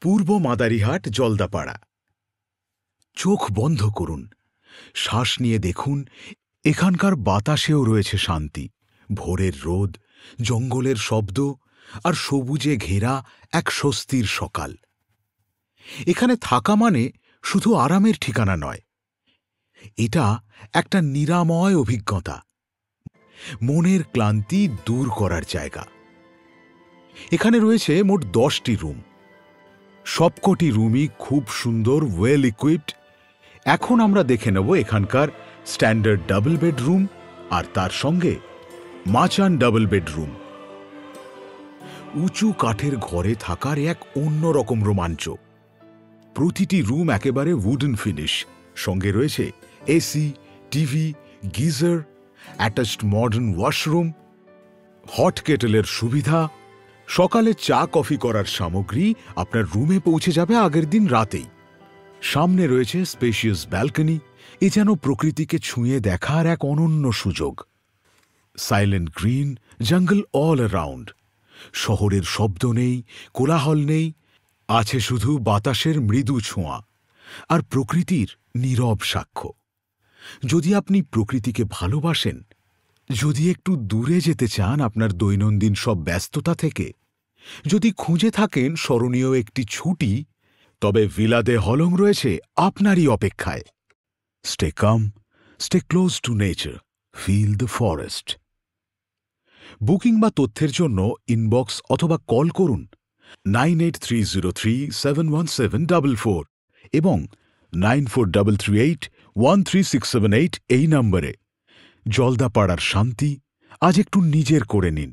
পূর্ব মাদারিহাট জলদাপাড়া। চোখ বন্ধ করুন, শ্বাস নিয়ে দেখুন, এখানকার বাতাসেও রয়েছে শান্তি। ভোরের রোদ, জঙ্গলের শব্দ আর সবুজে ঘেরা এক স্বস্তির সকাল। এখানে থাকা মানে শুধু আরামের ঠিকানা নয়, এটা একটা নিরাময় অভিজ্ঞতা, মনের ক্লান্তি দূর করার জায়গা। এখানে রয়েছে মোট 10টি রুম। সবকটি রুমই খুব সুন্দর, ওয়েল ইকুইপড। এখন আমরা দেখে নেব এখানকার স্ট্যান্ডার্ড ডাবল বেডরুম আর তার সঙ্গে মাচান ডাবল বেডরুম। উঁচু কাঠের ঘরে থাকার এক অন্যরকম রোমাঞ্চ। প্রতিটি রুম একেবারে উডেন ফিনিশ, সঙ্গে রয়েছে AC, TV, geyser, attached modern washroom, hot কেটেলের সুবিধা। সকালে চা কফি করার সামগ্রী আপনার রুমে পৌঁছে যাবে আগের দিন রাতেই। সামনে রয়েছে স্পেশিয়াস ব্যালকনি, এ যেন প্রকৃতিকে ছুঁয়ে দেখার এক অনন্য সুযোগ। সাইলেন্ট গ্রিন জঙ্গল অল অ্যারাউন্ড। শহরের শব্দ নেই, কোলাহল নেই, আছে শুধু বাতাসের মৃদু ছোঁয়া আর প্রকৃতির নীরব সাক্ষ্য। যদি আপনি প্রকৃতিকে ভালোবাসেন, যদি একটু দূরে যেতে চান আপনার দৈনন্দিন সব ব্যস্ততা থেকে, যদি খুঁজে থাকেন স্মরণীয় একটি ছুটি, তবে ভিলা দে হলং রয়েছে আপনারই অপেক্ষায়। Stay calm, stay close to nature, feel the forest. Booking বা তথ্যের জন্য ইনবক্স অথবা কল করুন 9830371744 এবং 9433813678 এই নম্বরে। জলদাপাড়ার শান্তি আজ একটু নিজের করে নিন।